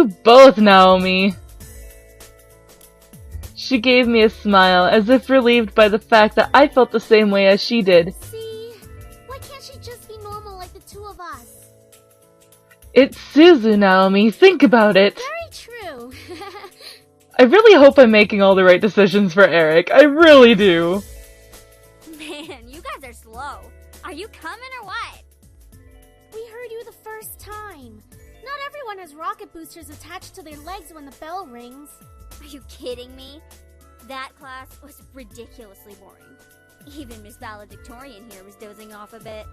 You both, Naomi. She gave me a smile, as if relieved by the fact that I felt the same way as she did. See? Why can't she just be normal like the two of us? It's Suzu, Naomi. Think about it. Very true. I really hope I'm making all the right decisions for Eric. I really do. Man, you guys are slow. Are you coming or what? We heard you the first time. Not everyone has rocket boosters attached to their legs when the bell rings. Are you kidding me? That class was ridiculously boring. Even Miss Valedictorian here was dozing off a bit.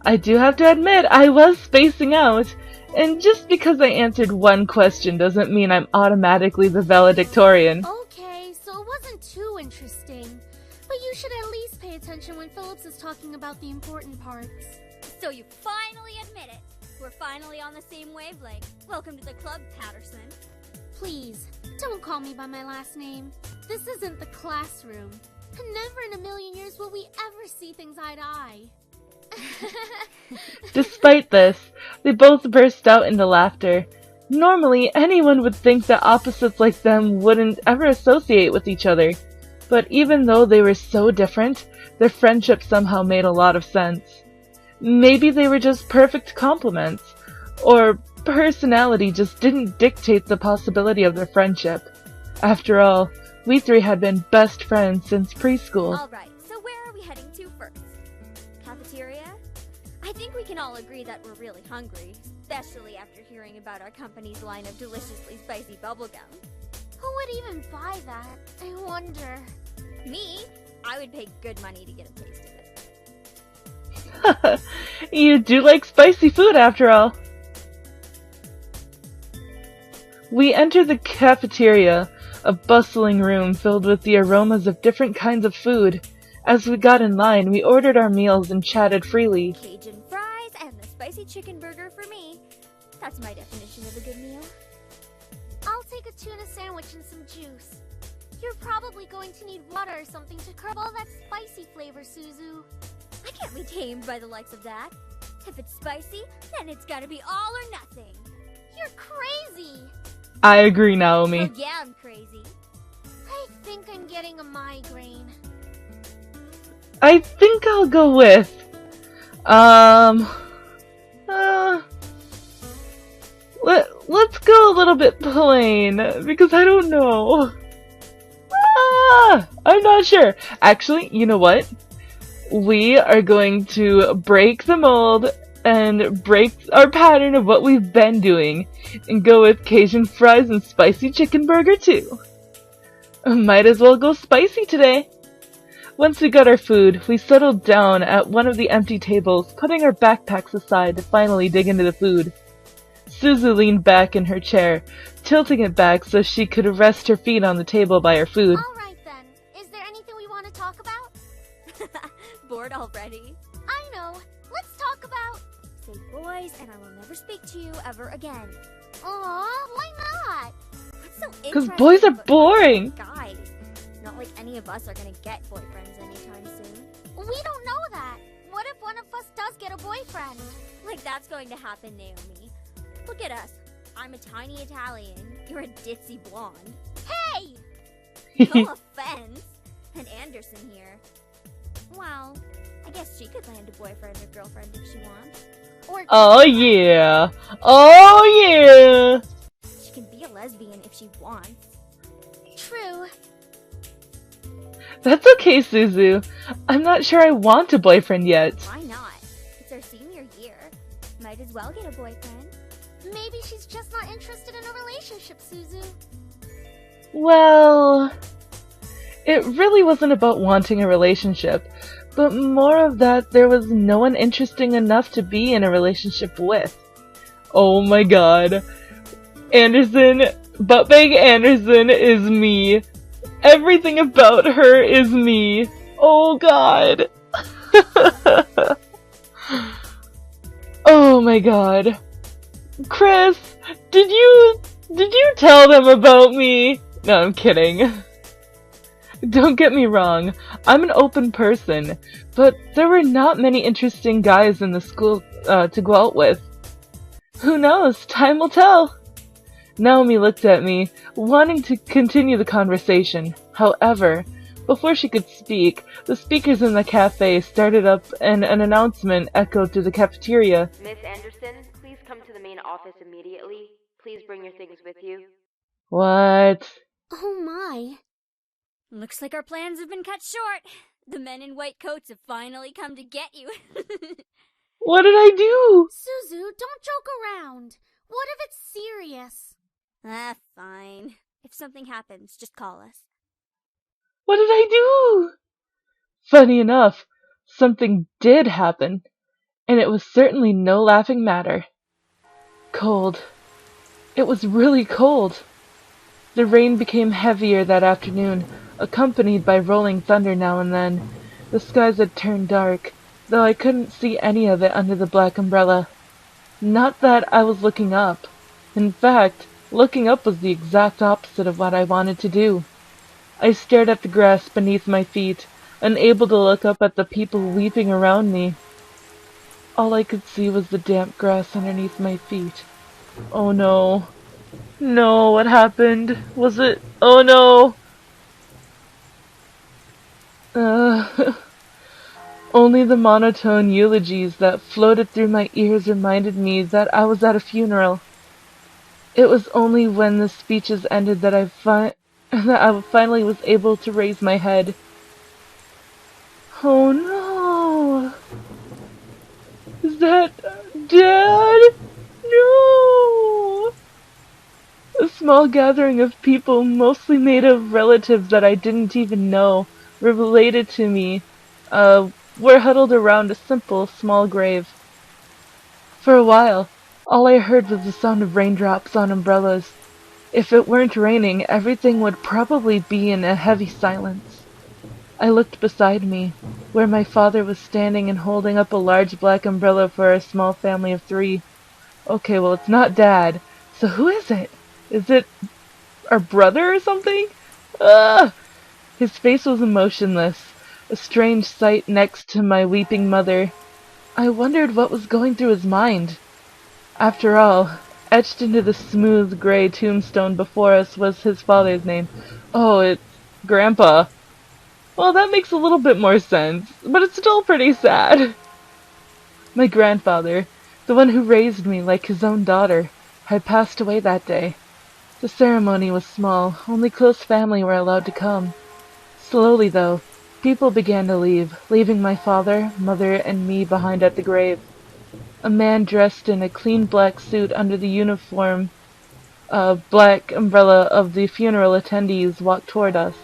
I do have to admit, I was spacing out. And just because I answered one question doesn't mean I'm automatically the valedictorian. Okay, so it wasn't too interesting. But you should at least pay attention when Phillips is talking about the important parts. So you finally admit it. We're finally on the same wavelength. Welcome to the club, Patterson. Please, don't call me by my last name. This isn't the classroom. And never in a million years will we ever see things eye to eye. Despite this, they both burst out into laughter. Normally, anyone would think that opposites like them wouldn't ever associate with each other. But even though they were so different, their friendship somehow made a lot of sense. Maybe they were just perfect complements, or personality just didn't dictate the possibility of their friendship. After all, we three had been best friends since preschool. Alright, so where are we heading to first? Cafeteria? I think we can all agree that we're really hungry, especially after hearing about our company's line of deliciously spicy bubblegum. Who would even buy that? I wonder. Me? I would pay good money to get a taste of it. You do like spicy food after all. We entered the cafeteria, a bustling room filled with the aromas of different kinds of food. As we got in line, we ordered our meals and chatted freely. Cajun fries and the spicy chicken burger for me. That's my definition of a good meal. I'll take a tuna sandwich and some juice. You're probably going to need water or something to curb all that spicy flavor, Suzu. I can't be tamed by the likes of that. If it's spicy, then it's gotta be all or nothing. You're crazy! I agree, Naomi. Oh yeah, I'm crazy. I think I'm getting a migraine. I think I'll go with... Let's go a little bit plain, because I don't know. I'm not sure. Actually, you know what? We are going to break the mold and break our pattern of what we've been doing and go with Cajun fries and spicy chicken burger too. Might as well go spicy today. Once we got our food, we settled down at one of the empty tables, putting our backpacks aside to finally dig into the food. Suzu leaned back in her chair, tilting it back so she could rest her feet on the table by her food. Alright then, is there anything we want to talk about? Bored already? I know, let's talk about... Say boys and I will never speak to you ever again. Aw, why not? What's so interesting? Because boys are boring! Guys, not like any of us are gonna get boyfriends anytime soon. We don't know that. What if one of us does get a boyfriend? Like that's going to happen, Naomi. Look at us. I'm a tiny Italian. You're a ditzy blonde. Hey! No offense. And Anderson here. Well, I guess she could land a boyfriend or girlfriend if she wants. Or Oh yeah! Oh yeah! She can be a lesbian if she wants. True. That's okay, Suzu. I'm not sure I want a boyfriend yet. Why not? It's our senior year. Might as well get a boyfriend. Maybe she's just not interested in a relationship, Suzu. Well, it really wasn't about wanting a relationship, but more of that there was no one interesting enough to be in a relationship with. Oh my god. Anderson, Buttbag Anderson is me. Everything about her is me. Oh god. Oh my god. Chris, did you tell them about me? No, I'm kidding. Don't get me wrong, I'm an open person, but there were not many interesting guys in the school to go out with. Who knows? Time will tell. Naomi looked at me, wanting to continue the conversation. However, before she could speak, the speakers in the cafe started up and an announcement echoed through the cafeteria. Miss Anderson, please come to the main office immediately. Please bring your things with you. What? Oh my. Looks like our plans have been cut short. The men in white coats have finally come to get you. What did I do? Suzu, don't joke around. What if it's serious? Fine. If something happens, just call us. What did I do? Funny enough, something did happen, and it was certainly no laughing matter. Cold. It was really cold. The rain became heavier that afternoon, accompanied by rolling thunder now and then. The skies had turned dark, though I couldn't see any of it under the black umbrella. Not that I was looking up. In fact, looking up was the exact opposite of what I wanted to do. I stared at the grass beneath my feet, unable to look up at the people weeping around me. All I could see was the damp grass underneath my feet. Oh no. No, what happened? Was it? Oh no! Only the monotone eulogies that floated through my ears reminded me that I was at a funeral. It was only when the speeches ended that I finally was able to raise my head. Oh no! Is that Dad? No! A small gathering of people, mostly made of relatives that I didn't even know, were related to me, were huddled around a simple, small grave. For a while, all I heard was the sound of raindrops on umbrellas. If it weren't raining, everything would probably be in a heavy silence. I looked beside me, where my father was standing and holding up a large black umbrella for our small family of 3. Okay, well, it's not Dad. So who is it? Is it our brother or something? His face was emotionless, a strange sight next to my weeping mother. I wondered what was going through his mind. After all, etched into the smooth gray tombstone before us was his father's name. Oh, it's Grandpa. Well, that makes a little bit more sense, but it's still pretty sad. My grandfather, the one who raised me like his own daughter, had passed away that day. The ceremony was small, only close family were allowed to come. Slowly, though, people began to leave, leaving my father, mother, and me behind at the grave. A man dressed in a clean black suit under the uniform, black umbrella of the funeral attendees walked toward us,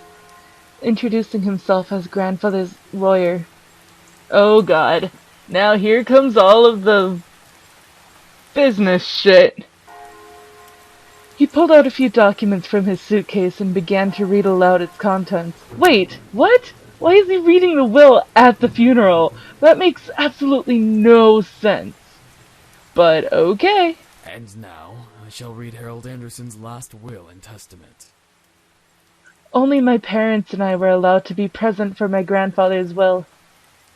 introducing himself as grandfather's lawyer. Oh God, now here comes all of the business shit. He pulled out a few documents from his suitcase and began to read aloud its contents. Wait, what? Why is he reading the will at the funeral? That makes absolutely no sense. But okay. And now, I shall read Harold Anderson's last will and testament. Only my parents and I were allowed to be present for my grandfather's will.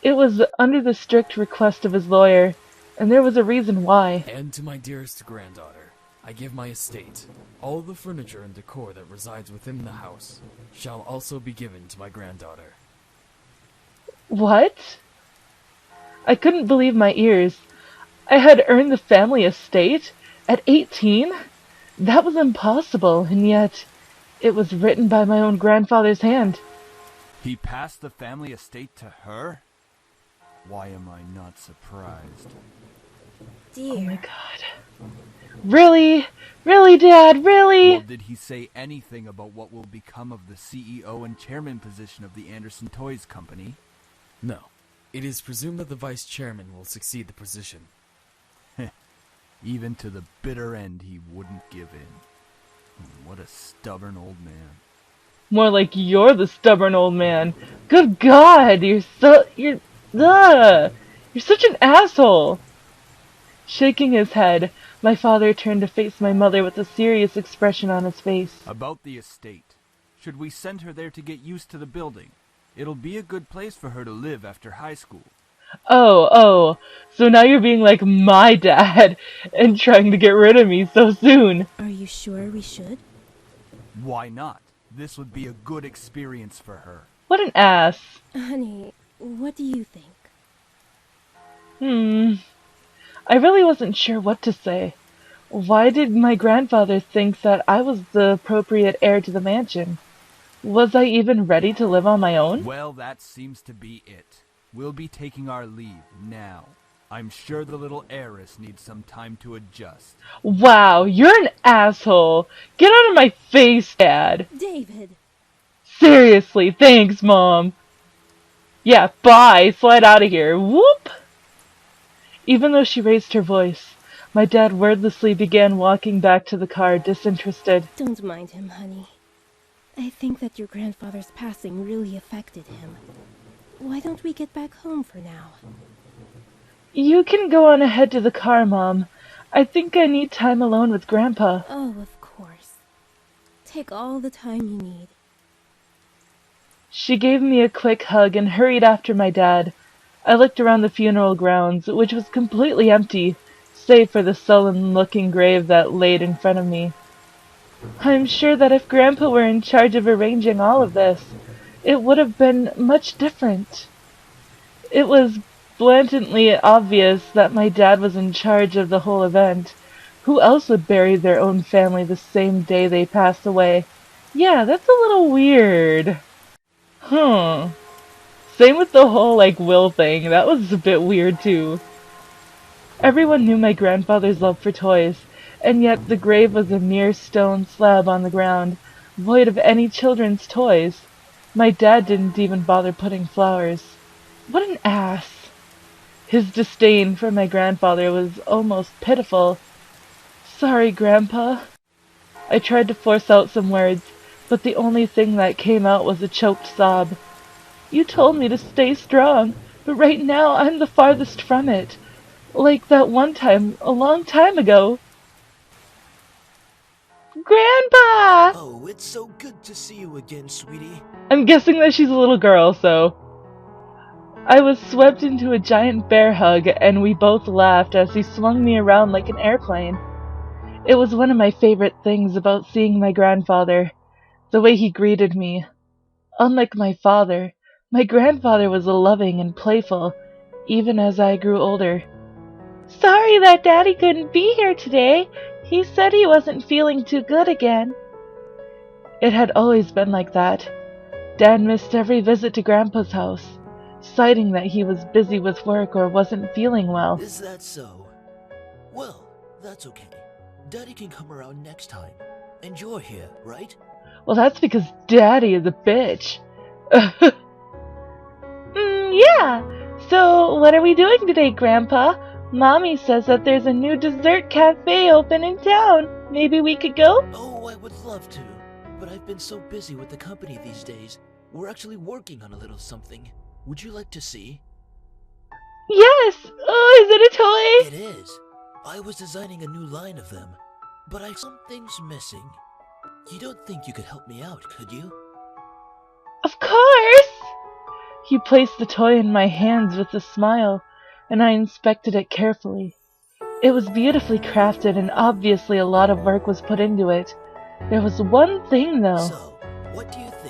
It was under the strict request of his lawyer, and there was a reason why. And to my dearest granddaughter, I give my estate. All the furniture and decor that resides within the house shall also be given to my granddaughter. What? I couldn't believe my ears. I had earned the family estate at 18? That was impossible, and yet it was written by my own grandfather's hand. He passed the family estate to her? Why am I not surprised? Dear. Oh my God. Really? Really, Dad? Really? Well, did he say anything about what will become of the CEO and chairman position of the Anderson Toys Company? No. It is presumed that the vice chairman will succeed the position. Even to the bitter end, he wouldn't give in. What a stubborn old man. More like you're the stubborn old man. Good God, you're such an asshole. Shaking his head, my father turned to face my mother with a serious expression on his face. About the estate. Should we send her there to get used to the building? It'll be a good place for her to live after high school. Oh, so now you're being like my dad and trying to get rid of me so soon. Are you sure we should? Why not? This would be a good experience for her. What an ass. Honey, what do you think? I really wasn't sure what to say. Why did my grandfather think that I was the appropriate heir to the mansion? Was I even ready to live on my own? Well, that seems to be it. We'll be taking our leave now. I'm sure the little heiress needs some time to adjust. Wow, you're an asshole. Get out of my face, Dad. David! Seriously, thanks, Mom. Yeah, bye. Slide out of here. Whoop! Even though she raised her voice, my dad wordlessly began walking back to the car, disinterested. Don't mind him, honey. I think that your grandfather's passing really affected him. Why don't we get back home for now? You can go on ahead to the car, Mom. I think I need time alone with Grandpa. Oh, of course. Take all the time you need. She gave me a quick hug and hurried after my dad. I looked around the funeral grounds, which was completely empty, save for the sullen-looking grave that laid in front of me. I'm sure that if Grandpa were in charge of arranging all of this, it would have been much different. It was blatantly obvious that my dad was in charge of the whole event. Who else would bury their own family the same day they passed away? Yeah, that's a little weird. Same with the whole, will thing. That was a bit weird, too. Everyone knew my grandfather's love for toys, and yet the grave was a mere stone slab on the ground, void of any children's toys. My dad didn't even bother putting flowers. What an ass. His disdain for my grandfather was almost pitiful. Sorry, Grandpa. I tried to force out some words, but the only thing that came out was a choked sob. You told me to stay strong, but right now I'm the farthest from it. Like that one time, a long time ago. Grandpa! Oh, it's so good to see you again, sweetie. I'm guessing that she's a little girl, so... I was swept into a giant bear hug, and we both laughed as he swung me around like an airplane. It was one of my favorite things about seeing my grandfather, the way he greeted me. Unlike my father, my grandfather was loving and playful, even as I grew older. Sorry that Daddy couldn't be here today. He said he wasn't feeling too good again. It had always been like that. Dad missed every visit to Grandpa's house, citing that he was busy with work or wasn't feeling well. Is that so? Well, that's okay. Daddy can come around next time. And you're here, right? Well, that's because Daddy is a bitch. Yeah. So, what are we doing today, Grandpa? Mommy says that there's a new dessert cafe open in town. Maybe we could go? Oh, I would love to. But I've been so busy with the company these days. We're actually working on a little something. Would you like to see? Yes! Oh, is it a toy? It is. I was designing a new line of them. But something's missing. You don't think you could help me out, could you? Of course! He placed the toy in my hands with a smile, and I inspected it carefully. It was beautifully crafted, and obviously a lot of work was put into it. There was one thing, though. So, what do you think?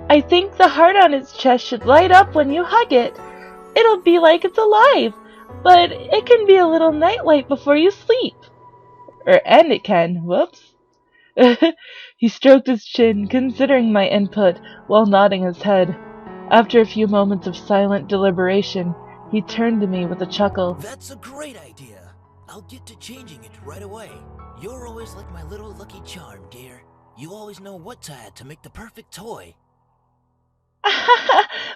I think the heart on its chest should light up when you hug it. It'll be like it's alive, but it can be a little nightlight before you sleep. And it can. Whoops. He stroked his chin, considering my input, while nodding his head. After a few moments of silent deliberation, he turned to me with a chuckle. That's a great idea. I'll get to changing it right away. You're always like my little lucky charm, dear. You always know what to add to make the perfect toy.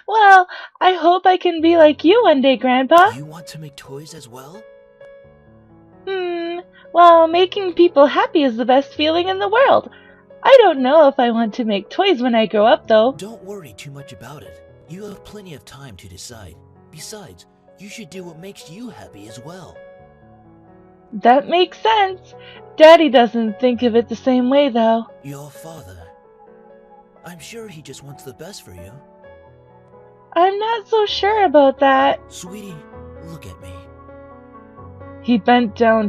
Well, I hope I can be like you one day, Grandpa. You want to make toys as well? Well, making people happy is the best feeling in the world. I don't know if I want to make toys when I grow up, though. Don't worry too much about it. You have plenty of time to decide. Besides, you should do what makes you happy as well. That makes sense. Daddy doesn't think of it the same way, though. Your father. I'm sure he just wants the best for you. I'm not so sure about that. Sweetie, look at me. He bent down